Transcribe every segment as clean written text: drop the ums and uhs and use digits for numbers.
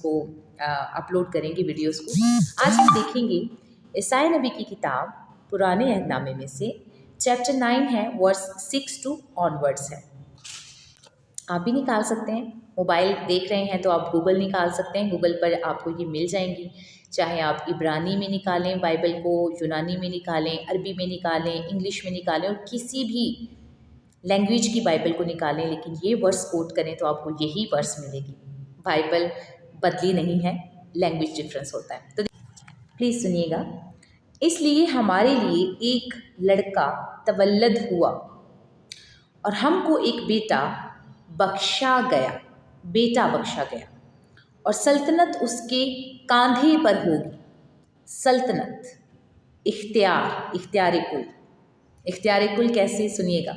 इसको अपलोड करेंगे वीडियोस को। आज हम देखेंगे ईसाई नबी की किताब पुराने अहदनामे में से चैप्टर 9 है, वर्स 6 टू ऑनवर्ड्स है। आप भी निकाल सकते हैं, मोबाइल देख रहे हैं तो आप गूगल निकाल सकते हैं, गूगल पर आपको ये मिल जाएंगी। चाहे आप इब्रानी में निकालें बाइबल को, यूनानी में निकालें, अरबी में निकालें, इंग्लिश में निकालें और किसी भी लैंग्वेज की बाइबल को निकालें, लेकिन ये वर्स कोट करें तो आपको यही वर्स मिलेगी। बाइबल बदली नहीं है, लैंग्वेज डिफरेंस होता है। तो प्लीज़ सुनिएगा। इसलिए हमारे लिए एक लड़का तवल्लद हुआ और हमको एक बेटा बख्शा गया और सल्तनत उसके कांधे पर होगी। सल्तनत, इख्तियार कुल कैसे, सुनिएगा।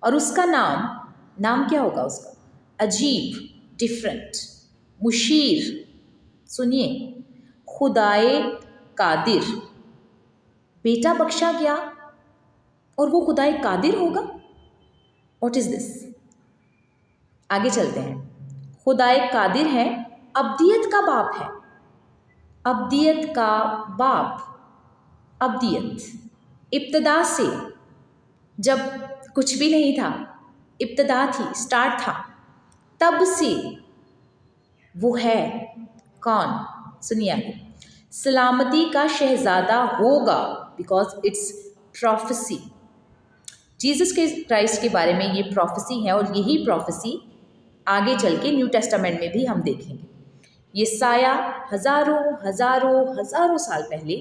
और उसका नाम क्या होगा उसका? अजीब, डिफरेंट, मुशीर, सुनिए, खुदाए कादिर। बेटा बख्शा गया और वो खुदाए कादिर होगा। What is this? आगे चलते हैं। खुदाए कादिर है, अब्दियत का बाप है। अब्दियत इब्तदा से, जब कुछ भी नहीं था, इब्तदा थी, स्टार्ट था, तब से वो है। कौन? सुनिए आगे। सलामती का शहजादा होगा, because it's prophecy. Jesus Christ के बारे में ये प्रोफेसी है और यही प्रोफेसी आगे चल के न्यू टेस्टामेंट में भी हम देखेंगे। ये साया हज़ारों साल पहले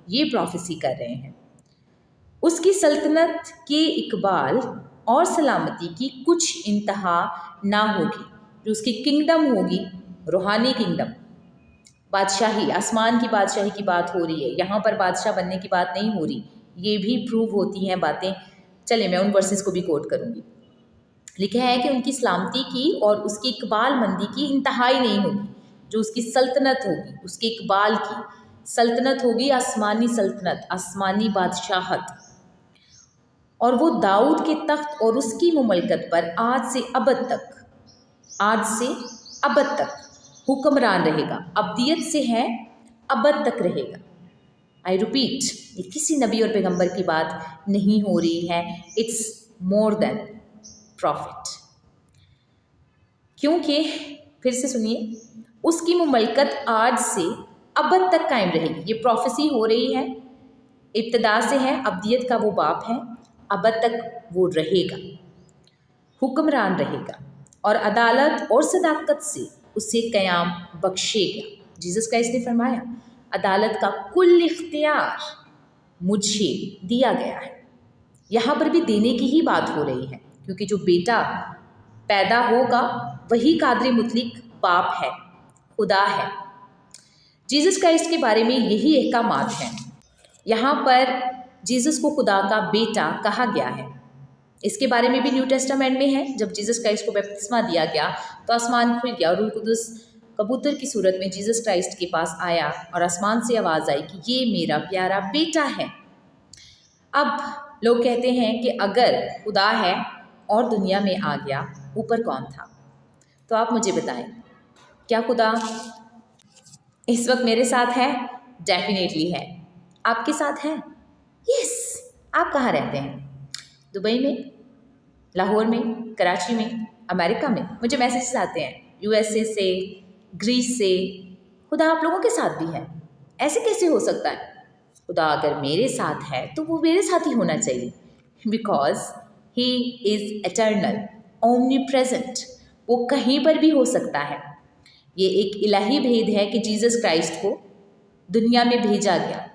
ये प्रोफेसी कर रहे हैं। उसकी सल्तनत के इकबाल और सलामती की कुछ इंतहा ना होगी। जो उसकी किंगडम होगी, रूहानी किंगडम, बादशाही, आसमान की बादशाही की बात हो रही है, यहाँ पर बादशाह बनने की बात नहीं हो रही। ये भी प्रूव होती हैं बातें। चलिए मैं उन वर्सेस को भी कोट करूँगी। लिखा है कि उनकी सलामती की और उसकी इकबाल मंदी की इंतहाई नहीं होगी। जो उसकी सल्तनत होगी, उसके इकबाल की सल्तनत होगी, आसमानी सल्तनत, आसमानी बादशाहत। और वो दाऊद के तख्त और उसकी मुमलकत पर आज से अबद तक हुक्मरान रहेगा। अब्दियत से है, अबद तक रहेगा। आई रिपीट, ये किसी नबी और पैगंबर की बात नहीं हो रही है। It's more than profit. क्योंकि फिर से सुनिए, उसकी मुमलकत आज से अबद तक कायम रहेगी। ये प्रोफेसी हो रही है, इब्तदा से है, अब्दियत का वो बाप है, अबद तक वो रहेगा, हुक्मरान रहेगा और अदालत और सदाकत से उसे क़याम बख्शेगा। जीसस क्राइस्ट ने फरमाया, अदालत का कुल इख्तियार मुझे दिया गया है। यहाँ पर भी देने की ही बात हो रही है, क्योंकि जो बेटा पैदा होगा वही कादर मुतलक बाप है, खुदा है। जीसस क्राइस्ट के बारे में यही अहकामात हैं। यहाँ पर जीसस को खुदा का बेटा कहा गया है। इसके बारे में भी न्यू टेस्टामेंट में है। जब जीसस क्राइस्ट को बपतिस्मा दिया गया तो आसमान खुल गया और रूह कुदुस कबूतर की सूरत में जीसस क्राइस्ट के पास आया और आसमान से आवाज़ आई कि ये मेरा प्यारा बेटा है। अब लोग कहते हैं कि अगर खुदा है और दुनिया में आ गया, ऊपर कौन था? तो आप मुझे बताएं, क्या खुदा इस वक्त मेरे साथ है? डेफिनेटली है। आपके साथ है? यस। आप कहाँ रहते हैं? दुबई में, लाहौर में, कराची में, अमेरिका में? मुझे मैसेजेस आते हैं यूएसए से, ग्रीस से। खुदा आप लोगों के साथ भी है। ऐसे कैसे हो सकता है? खुदा अगर मेरे साथ है तो वो मेरे साथ ही होना चाहिए, because he is eternal, omni present. वो कहीं पर भी हो सकता है। ये एक इलाही भेद है कि जीसस क्राइस्ट को दुनिया में भेजा गया,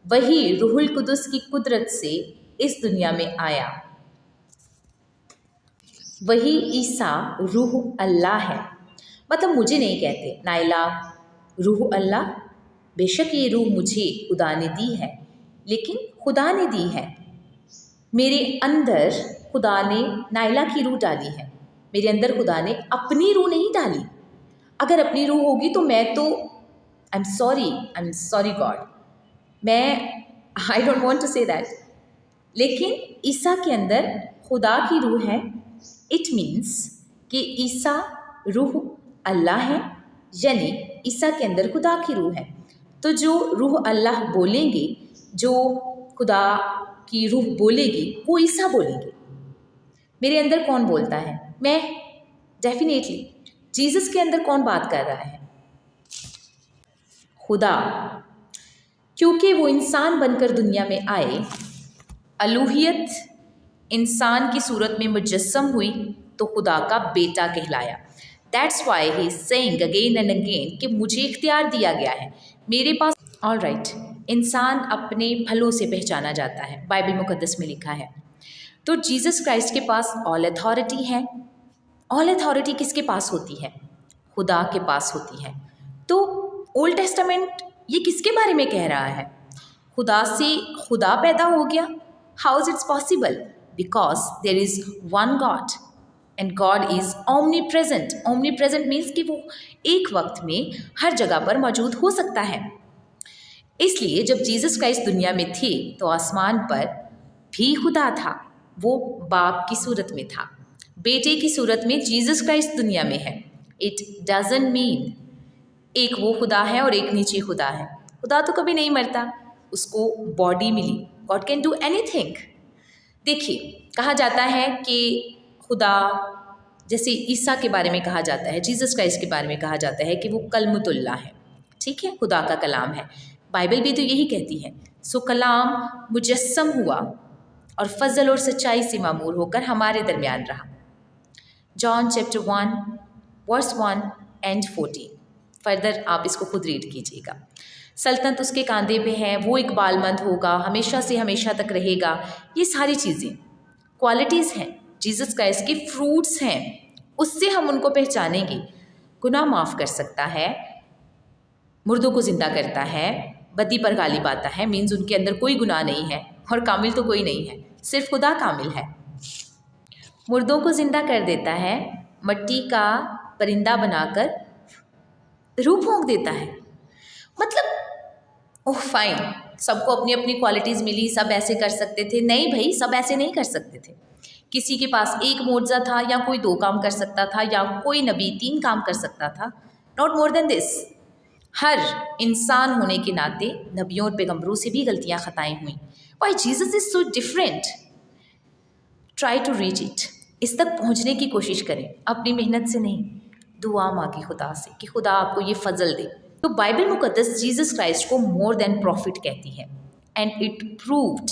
वही रूहुल कुदुस की कुदरत से इस दुनिया में आया। वही ईसा रूह अल्लाह है। मतलब मुझे नहीं कहते नाइला रूह अल्लाह, बेशक ये रूह मुझे खुदा ने दी है, लेकिन खुदा ने दी है। मेरे अंदर खुदा ने नाइला की रूह डाली है। मेरे अंदर खुदा ने अपनी रूह नहीं डाली। अगर अपनी रूह होगी तो मैं तो I am sorry God, I don't want to say that. लेकिन ईसा के अंदर खुदा की रूह है। इट मीन्स कि ईसा रूह अल्लाह है यानी ईसा के अंदर खुदा की रूह है। तो जो रूह अल्लाह बोलेंगे, जो खुदा की रूह बोलेगी, वो ईसा बोलेंगे। मेरे अंदर कौन बोलता है? मैं। डेफिनेटली। जीसस के अंदर कौन बात कर रहा है? खुदा। क्योंकि वो इंसान बनकर दुनिया में आए, अलूहियत इंसान की सूरत में मुजस्सम हुई, तो खुदा का बेटा कहलाया। That's why he is saying again and again कि मुझे इख्तियार दिया गया है, मेरे पास। ऑल राइट, इंसान अपने फलों से पहचाना जाता है, बाइबल मुकद्दस में लिखा है। तो जीसस क्राइस्ट के पास ऑल अथॉरिटी है। ऑल अथॉरिटी किसके पास होती है? खुदा के पास होती है। तो ओल्ड टेस्टामेंट ये किसके बारे में कह रहा है? खुदा से खुदा पैदा हो गया। How is it's possible? Because there is one God and God is omnipresent. Omnipresent means कि वो एक वक्त में हर जगह पर मौजूद हो सकता है। इसलिए जब जीसस क्राइस्ट दुनिया में थे तो आसमान पर भी खुदा था। वो बाप की सूरत में था, बेटे की सूरत में जीसस क्राइस्ट दुनिया में है। इट डजंट मीन एक वो खुदा है और एक नीचे खुदा है। खुदा तो कभी नहीं मरता, उसको बॉडी मिली। God can do anything. देखिए, कहा जाता है कि खुदा, जैसे ईसा के बारे में कहा जाता है, जीसस क्राइस्ट के बारे में कहा जाता है कि वो कलमुतुल्लाह है। ठीक है, खुदा का कलाम है। बाइबल भी तो यही कहती है। सो कलाम मुजस्सम हुआ और फजल और सच्चाई से मामूर होकर हमारे दरमियान रहा। John chapter 1 verse 1 and 14। Further आप इसको खुद रीड कीजिएगा। सल्तनत उसके कांधे पे है, वो एक बालमंद होगा, हमेशा से हमेशा तक रहेगा। ये सारी चीज़ें क्वालिटीज़ हैं, जीसस क्राइस्ट के फ्रूट्स हैं। उससे हम उनको पहचानेंगे। गुनाह माफ़ कर सकता है, मुर्दों को ज़िंदा करता है, बदी पर गालिब आता है, मीन्स उनके अंदर कोई गुनाह नहीं है। और कामिल तो कोई नहीं है, सिर्फ खुदा कामिल है। मुर्दों को ज़िंदा कर देता है, मिट्टी का परिंदा बनाकर रूह फूंक देता है। मतलब ओह फाइन, सबको अपनी अपनी क्वालिटीज़ मिली, सब ऐसे कर सकते थे। नहीं भाई, सब ऐसे नहीं कर सकते थे। किसी के पास एक मोर्जा था, या कोई 2 काम कर सकता था, या कोई नबी 3 काम कर सकता था। Not more than this. हर इंसान होने के नाते नबियों और पैगंबरों से भी गलतियां खताएं हुई। Why Jesus is so different? Try to reach it. इस तक पहुंचने की कोशिश करें, अपनी मेहनत से नहीं, दुआ मांगी खुदा से कि खुदा आपको ये फजल दे। तो बाइबल मुकद्दस जीसस क्राइस्ट को मोर देन प्रॉफिट कहती है। And it proved.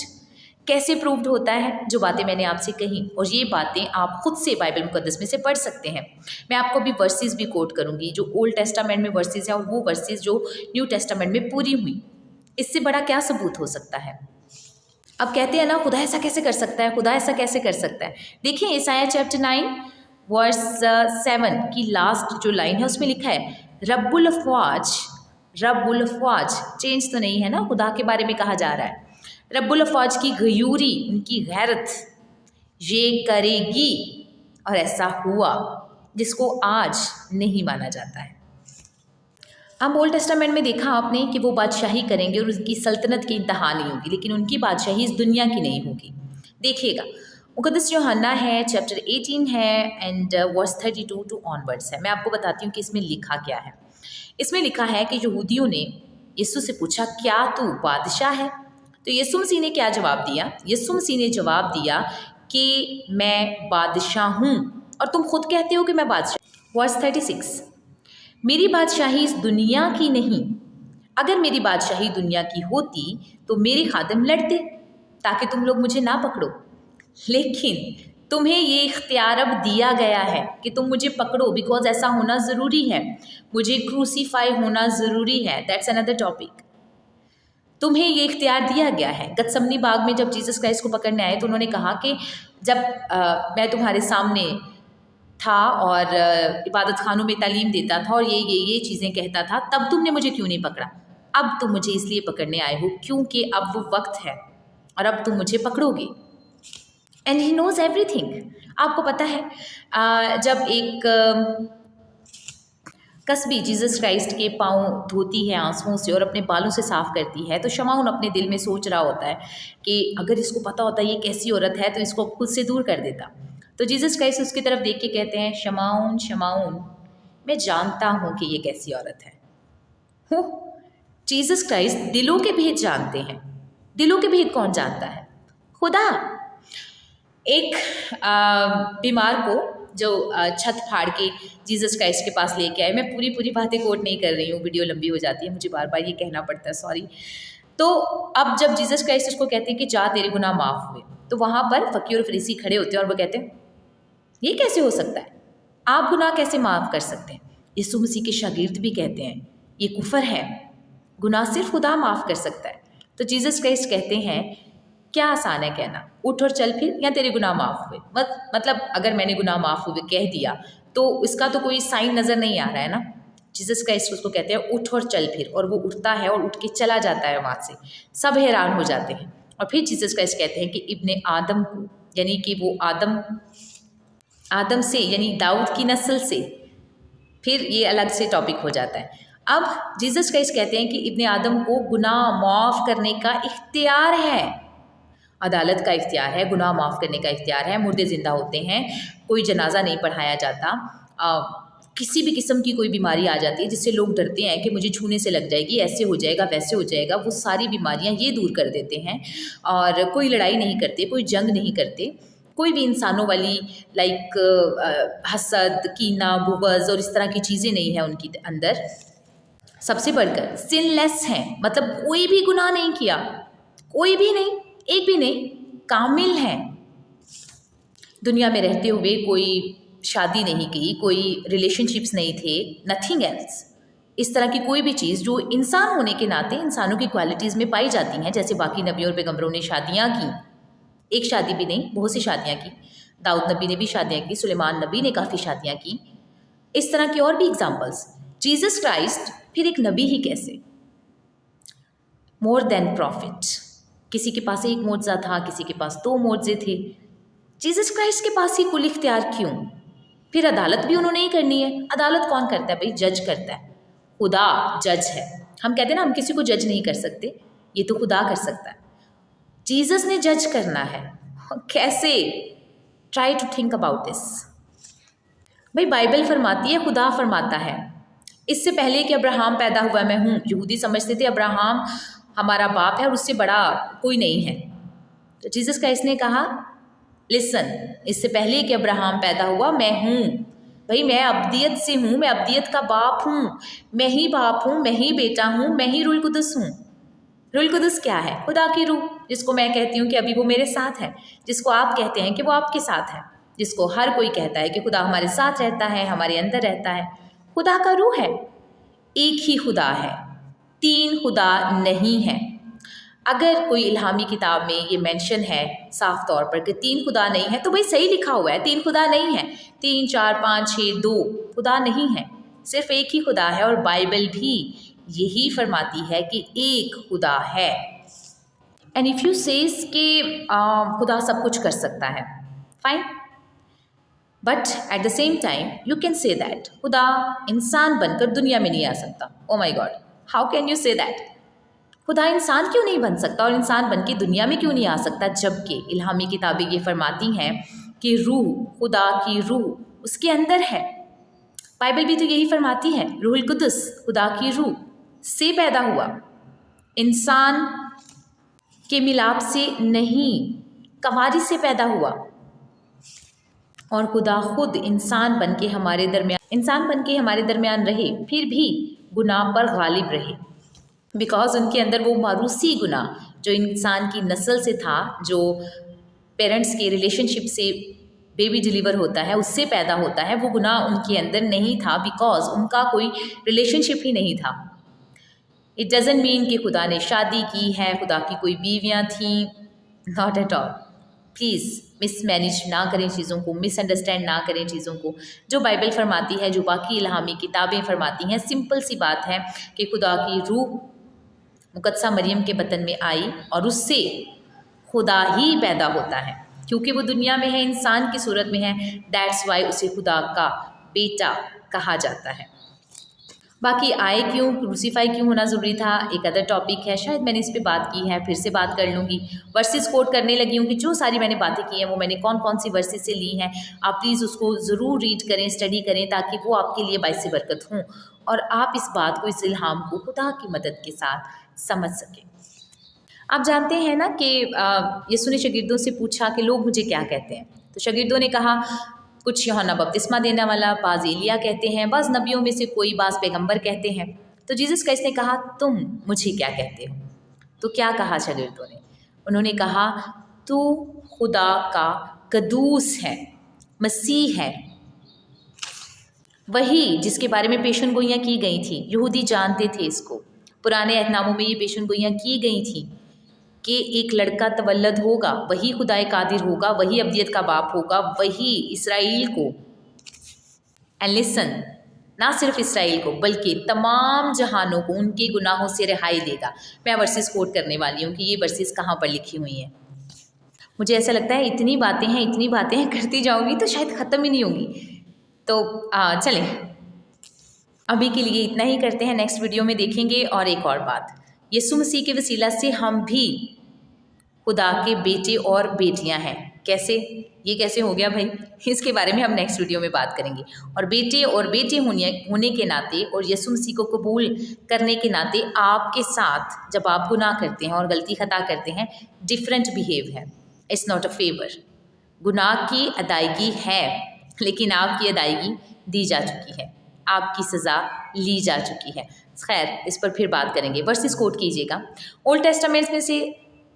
कैसे प्रूव्ड होता है? जो बातें मैंने आपसे कही, और ये बातें आप खुद से बाइबल मुकद्दस में से पढ़ सकते हैं। मैं आपको भी वर्सेस भी कोट करूँगी, जो ओल्ड टेस्टामेंट में वर्सेस हैं और वो वर्सेस जो न्यू टेस्टामेंट में पूरी हुई। इससे बड़ा क्या सबूत हो सकता है? अब कहते हैं ना, खुदा ऐसा कैसे कर सकता है, खुदा ऐसा कैसे कर सकता है। देखिए यशायाह चैप्टर 9 वर्स 7 की लास्ट जो लाइन है उसमें लिखा है रब्बुल अफ़वाज। रब्बुल अफ़वाज चेंज तो नहीं है ना, खुदा के बारे में कहा जा रहा है। रब्बुल अफ़वाज की गयूरी, उनकी गैरत ये करेगी, और ऐसा हुआ जिसको आज नहीं माना जाता है। अब ओल्ड टेस्टामेंट में देखा आपने कि वो बादशाही करेंगे और उनकी सल्तनत की इंतहा नहीं होगी, लेकिन उनकी बादशाही इस दुनिया की नहीं होगी। देखिएगा, मुकद्दस यूहन्ना है चैप्टर 18 है एंड वर्स 32 टू ऑनवर्ड्स है। मैं आपको बताती हूँ कि इसमें लिखा क्या है। इसमें लिखा है कि यहूदियों ने यीशु से पूछा, क्या तू बादशाह है? तो यीशु मसीह ने क्या जवाब दिया? यीशु मसीह ने जवाब दिया कि मैं बादशाह हूँ, और तुम खुद कहते हो कि मैं बादशाह। वर्स 36, मेरी बादशाही इस दुनिया की नहीं। अगर मेरी बादशाही दुनिया की होती तो मेरे खादिम लड़ते ताकि तुम लोग मुझे ना पकड़ो, लेकिन तुम्हें ये इख्तियार अब दिया गया है कि तुम मुझे पकड़ो, बिकॉज ऐसा होना ज़रूरी है, मुझे क्रूसीफाई होना ज़रूरी है। That's another topic. तुम्हें ये इख्तियार दिया गया है। गतसमनी बाग में जब जीसस क्राइस्ट को पकड़ने आए तो उन्होंने कहा कि जब मैं तुम्हारे सामने था और इबादत खानों में तालीम देता था और ये चीज़ें कहता था, तब तुमने मुझे क्यों नहीं पकड़ा? अब तुम मुझे इसलिए पकड़ने आए हो क्योंकि अब वो वक्त है और अब तुम मुझे पकड़ोगे। And he knows everything. आपको पता है जब एक कस्बी जीसस क्राइस्ट के पाँव धोती है आंसुओं से और अपने बालों से साफ़ करती है, तो शमाउन अपने दिल में सोच रहा होता है कि अगर इसको पता होता ये कैसी औरत है तो इसको खुद से दूर कर देता। तो जीसस क्राइस्ट उसकी तरफ देख के कहते हैं, शमाउन शमाउन, मैं जानता हूँ कि ये कैसी औरत है। हो, जीसस क्राइस्ट दिलों के भेद जानते हैं। दिलों के भेद कौन जानता है? खुदा। एक बीमार को जो छत फाड़ के जीसस क्राइस्ट के पास लेके आए, मैं पूरी बातें कोट नहीं कर रही हूँ, वीडियो लंबी हो जाती है, मुझे बार बार ये कहना पड़ता है, सॉरी। तो अब जब जीसस क्राइस्ट उसको कहते हैं कि जा तेरे गुनाह माफ़ हुए, तो वहाँ पर फकीर और फरीसी खड़े होते हैं और वो कहते हैं ये कैसे हो सकता है, आप गुनाह कैसे माफ़ कर सकते हैं? यीशु मसीह के शागिर्द भी कहते हैं ये कुफर है, गुनाह सिर्फ खुदा माफ़ कर सकता है। तो जीसस क्राइस्ट कहते हैं क्या आसान है कहना, उठ और चल फिर, या तेरे गुनाह माफ़ हुए। मतलब अगर मैंने गुनाह माफ़ हुए कह दिया तो इसका तो कोई साइन नज़र नहीं आ रहा है ना। जीसस क्राइस्ट उसको कहते हैं उठ और चल फिर, और वो उठता है और उठ के चला जाता है वहाँ से। सब हैरान हो जाते हैं। और फिर जीसस क्राइस्ट कहते हैं कि इब्ने आदम को, यानी कि वो आदम से, यानी दाऊद की नस्ल से, फिर ये अलग से टॉपिक हो जाता है। अब जीसस क्राइस्ट कहते हैं कि इब्ने आदम को गुनाह माफ़ करने का इख्तियार है, अदालत का इख्तियार है, गुनाह माफ़ करने का इख्तियार है। मुर्दे ज़िंदा होते हैं, कोई जनाजा नहीं पढ़ाया जाता, किसी भी किस्म की कोई बीमारी आ जाती है जिससे लोग डरते हैं कि मुझे छूने से लग जाएगी, ऐसे हो जाएगा, वैसे हो जाएगा, वो सारी बीमारियां ये दूर कर देते हैं। और कोई लड़ाई नहीं करते, कोई जंग नहीं करते, कोई भी इंसानों वाली लाइक हसद, कीना, बुग़्ज़ और इस तरह की चीज़ें नहीं है उनके अंदर। सबसे बढ़कर सिनलेस हैं, मतलब कोई भी गुनाह नहीं किया, कोई भी नहीं, एक भी नहीं, कामिल हैं। दुनिया में रहते हुए कोई शादी नहीं की, कोई रिलेशनशिप्स नहीं थे, नथिंग एल्स। इस तरह की कोई भी चीज़ जो इंसान होने के नाते इंसानों की क्वालिटीज़ में पाई जाती हैं, जैसे बाकी नबियों और पैगंबरों ने शादियाँ की, एक शादी भी नहीं, बहुत सी शादियाँ की। दाऊद नबी ने भी शादियाँ की, सुलेमान नबी ने काफ़ी शादियाँ की, इस तरह की और भी एग्जाम्पल्स। जीसस क्राइस्ट फिर एक नबी ही कैसे? More than profit. किसी के पास एक मोज़ा था, किसी के पास 2 मोज़े थे, जीसस क्राइस्ट के पास ही कुल इख्तियार क्यों? फिर अदालत भी उन्होंने ही करनी है। अदालत कौन करता है भाई? जज करता है, खुदा जज है। हम कहते हैं ना हम किसी को जज नहीं कर सकते, ये तो खुदा कर सकता है। जीसस ने जज करना है, कैसे? Try to think about this. भाई बाइबल फरमाती है, खुदा फरमाता है, इससे पहले कि अब्राहम पैदा हुआ मैं हूँ। यहूदी समझते थे अब्राहम हमारा बाप है और उससे बड़ा कोई नहीं है। तो जीसस क्राइस्ट ने कहा लिसन, इससे पहले कि अब्राहम पैदा हुआ मैं हूँ। भाई मैं अब्दियत से हूँ, मैं अब्दियत का बाप हूँ, मैं ही बाप हूँ, मैं ही बेटा हूँ, मैं ही रूल कुदस हूँ। रूल कुदस क्या है? खुदा की रूह, जिसको मैं कहती हूँ कि अभी वो मेरे साथ है, जिसको आप कहते हैं कि वो आपके साथ है, जिसको हर कोई कहता है कि खुदा हमारे साथ रहता है, हमारे अंदर रहता है। खुदा का रूह है। एक ही खुदा है, 3 खुदा नहीं है। अगर कोई इल्हामी किताब में ये मेंशन है साफ तौर पर कि 3 खुदा नहीं है, तो भाई सही लिखा हुआ है, 3 खुदा नहीं है। 3, 4, 5, 6, 2 खुदा नहीं है, सिर्फ एक ही खुदा है। और बाइबल भी यही फरमाती है कि एक खुदा है। एंड इफ़ यू सेज कि खुदा सब कुछ कर सकता है, fine, but at the same time you can say that खुदा इंसान बनकर दुनिया में नहीं आ सकता। Oh my God, how can you say that? खुदा इंसान क्यों नहीं बन सकता और इंसान बन के दुनिया में क्यों नहीं आ सकता? जबकि इल्हामी किताबें ये फरमाती हैं कि रूह, खुदा की रूह उसके अंदर है। बाइबल भी तो यही फरमाती है, रूहुल कुदस खुदा की रूह से पैदा हुआ, इंसान के मिलाप से नहीं, कंवारी से पैदा हुआ। और खुदा खुद इंसान बन के हमारे दरमियान रहे, फिर भी गुनाह पर गालिब रहे। बिकॉज उनके अंदर वो मारूसी गुनाह जो इंसान की नस्ल से था, जो पेरेंट्स के रिलेशनशिप से बेबी डिलीवर होता है उससे पैदा होता है, वो गुनाह उनके अंदर नहीं था, बिकॉज उनका कोई रिलेशनशिप ही नहीं था। इट डजंट मीन कि खुदा ने शादी की है, खुदा की कोई बीवियाँ थीं, not at all. Please mismanage ना करें चीज़ों को, मिसअंडरस्टैंड ना करें चीज़ों को। जो बाइबल फरमाती है, जो बाकी इल्हामी किताबें फरमाती हैं, सिंपल सी बात है कि खुदा की रूह मुकद्दसा मरियम के बतन में आई और उससे खुदा ही पैदा होता है। क्योंकि वो दुनिया में है, इंसान की सूरत में है, दैट्स वाई उसे खुदा का बेटा कहा जाता है। बाकी आए क्यों, क्रूसीफाई क्यों होना ज़रूरी था, एक अदर टॉपिक है, शायद मैंने इस पे बात की है, फिर से बात कर लूँगी। वर्सेस कोट करने लगी हूँ कि जो सारी मैंने बातें की हैं वो मैंने कौन कौन सी वर्सेस से ली हैं। आप प्लीज़ उसको ज़रूर रीड करें, स्टडी करें, ताकि वो आपके लिए बाइस बरकत हों और आप इस बात को, इस इल्हाम को खुदा की मदद के साथ समझ सकें। आप जानते हैं ना कि यीशु ने शागिर्दों से पूछा कि लोग मुझे क्या कहते हैं, तो शागिर्दों ने कहा कुछ यूहन्ना बपतिस्मा देने वाला, बाज़ एलिया कहते हैं, बाज़ नबियों में से कोई, बाज़ पैगंबर कहते हैं। तो जीसस क्राइस्ट ने कहा तुम मुझे क्या कहते हो? तो क्या कहा शागिर्दों ने? उन्होंने कहा तू खुदा का कदूस है, मसीह है, वही जिसके बारे में पेशन गोइयाँ की गई थी। यहूदी जानते थे इसको, पुराने अहदनामों में ये पेशन गोइयाँ की गई थी कि एक लड़का तवल्लद होगा, वही खुदाए कादिर होगा, वही अब्दियत का बाप होगा, वही इसराइल को, एंड लिसन, ना सिर्फ इसराइल को बल्कि तमाम जहानों को उनके गुनाहों से रिहाई देगा। मैं वर्सेस कोट करने वाली हूँ कि ये वर्सेस कहाँ पर लिखी हुई हैं। मुझे ऐसा लगता है इतनी बातें हैं करती जाऊँगी तो शायद ख़त्म ही नहीं होंगी। तो चलें, अभी के लिए इतना ही करते हैं, नेक्स्ट वीडियो में देखेंगे। और एक और बात, यीशु मसीह के वसीला से हम भी खुदा के बेटे और बेटियां हैं। कैसे, ये कैसे हो गया भाई, इसके बारे में हम नेक्स्ट वीडियो में बात करेंगे। और बेटे होने के नाते और यीशु मसीह को कबूल करने के नाते आपके साथ जब आप गुनाह करते हैं और गलती खता करते हैं, डिफरेंट बिहेव है, इट्स नॉट अ फेवर। गुनाह की अदायगी है, लेकिन आपकी अदायगी दी जा चुकी है, आपकी सज़ा ली जा चुकी है। खैर, इस पर फिर बात करेंगे। वर्सेस कोट कीजिएगा। ओल्ड टेस्टामेंट में से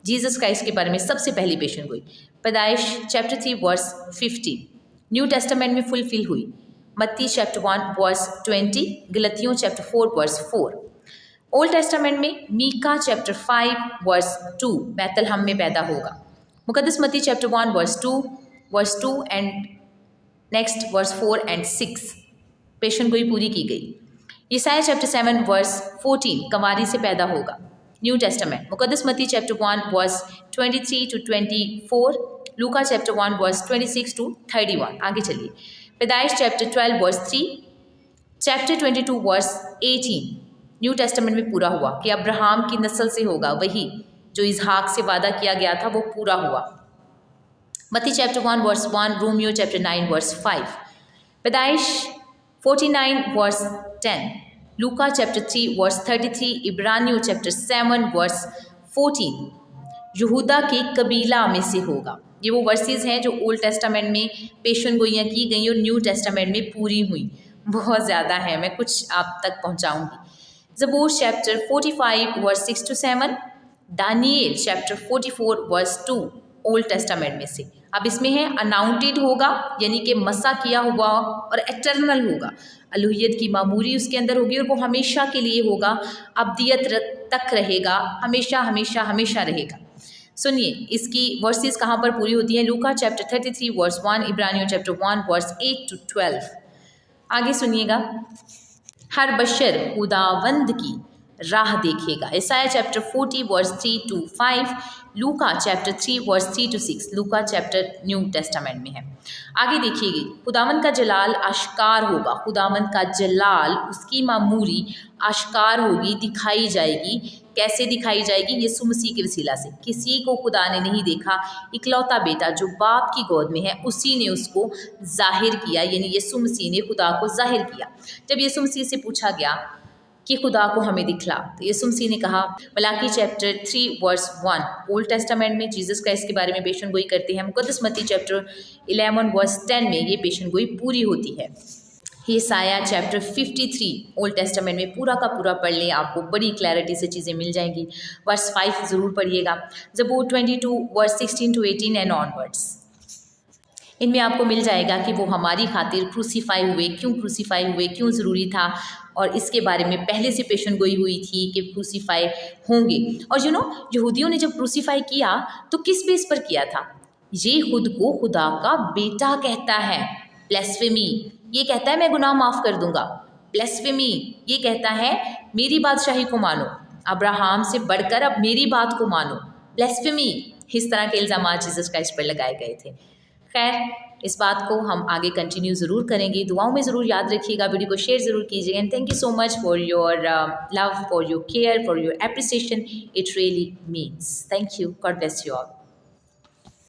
जीसस क्राइस्ट के बारे में सबसे पहली पेशन गोई पैदाइश चैप्टर 3 वर्स 50 न्यू टेस्टामेंट में फुलफिल हुई। मत्ती चैप्टर 1 वर्स 20, गलतियों चैप्टर 4 वर्स 4। ओल्ड टेस्टामेंट में मीका चैप्टर 5 वर्स 2 बैतलहम में पैदा होगा। मुकद्दस मत्ती chapter 1 verse 2 and next verse 4 and 6 पेशन गोई पूरी की गई। यसाया चैप्टर 7 वर्स 14 कंवारी से पैदा होगा। न्यू टेस्टामेंट मुकद्दस मत्ती chapter 1 verse 23 to 24, Luka chapter 1 verse 26 to 31। आगे चलिए। पैदाइश chapter 12 verse 3, chapter 22 verse 18 New Testament में पूरा हुआ कि अब्राहम की नस्ल से होगा, वही जो इसहाक से वादा किया गया था वो पूरा हुआ। मत्ती चैप्टर 1 वर्स 1, रोमियो चैप्टर 9 वर्स 5। पैदाइश 49 वर्स 10, लूका चैप्टर 3 वर्स 33, इब्रानियों चैप्टर 7 वर्स 14 यहूदा के कबीला में से होगा। ये वो वर्सेस हैं जो ओल्ड टेस्टामेंट में पेशन गोइयाँ की गई और न्यू टेस्टामेंट में पूरी हुई। बहुत ज़्यादा है, मैं कुछ आप तक पहुँचाऊँगी। ज़बूर chapter 45 verse 6 to 7, Daniel chapter 44 verse 2 old testament में से। अब इसमें है अनाउंटेड होगा, यानी कि मसा किया हुआ, और एटर्नल होगा, अलूहियत की मामूरी उसके अंदर होगी और वो हमेशा के लिए होगा, अब्दियत तक रहेगा, हमेशा हमेशा हमेशा रहेगा। सुनिए इसकी वर्सेस कहाँ पर पूरी होती है। लूका चैप्टर 33 वर्स 1, इब्रानियों चैप्टर 1 वर्स 8 टू 12। आगे सुनिएगा। हर बशर खुदावंद की राह देखेगा। यसाया chapter 40 verse 3 to 5, Luka chapter 3 verse 3 to 6, Luka chapter new Testament में है। आगे देखिएगा, खुदावंद का जलाल आश्कार होगा। खुदावंद का जलाल, उसकी मामूरी आश्कार होगी, दिखाई जाएगी। कैसे दिखाई जाएगी? यीशु मसीह के वसीला से। किसी को खुदा ने नहीं देखा, इकलौता बेटा जो बाप की गोद में है उसी ने उसको जाहिर किया, यानी यीशु मसीह ने खुदा को जाहिर किया। जब यीशु मसीह से पूछा गया कि खुदा को हमें दिखला, तो यीशु मसीह ने कहा, मलाकी चैप्टर 3 वर्स 1 ओल्ड टेस्टामेंट में जीसस क्राइस्ट के बारे में पेशन गोई करते हैं। मुकद्दस मत्ती चैप्टर 11 वर्स 10 में ये पेशन गोई पूरी होती है। यसाया चैप्टर 53 ओल्ड टेस्टामेंट में पूरा का पूरा पढ़ लें, आपको बड़ी क्लैरिटी से चीज़ें मिल जाएंगी। वर्स 5 ज़रूर पढ़िएगा। ज़बूर 22 वर्स 16 टू 18 एंड ऑनवर्ड्स, इनमें आपको मिल जाएगा कि वो हमारी खातिर क्रूसीफाई हुए, क्यों क्रूसीफाई हुए, क्यों ज़रूरी था, और इसके बारे में पहले से पेशन गोई हुई थी कि क्रूसीफाई होंगे। और यहूदियों ने जब क्रूसीफाई किया तो किस बेस पर किया था? ये खुद को खुदा का बेटा कहता है, ब्लेस्फेमी, ये कहता है मैं गुनाह माफ़ कर दूंगा। ब्लेस्फेमी, ये कहता है मेरी बादशाही को मानो, अब्राहम से बढ़कर अब मेरी बात को मानो। ब्लेस्फेमी, इस तरह के इल्ज़ाम जीसस क्राइस्ट पर लगाए गए थे। खैर, इस बात को हम आगे कंटिन्यू ज़रूर करेंगे। दुआओं में ज़रूर याद रखिएगा, वीडियो को शेयर ज़रूर कीजिएगा। And thank you so much for your love, for your care, for your appreciation, it really means. Thank you, God bless you all.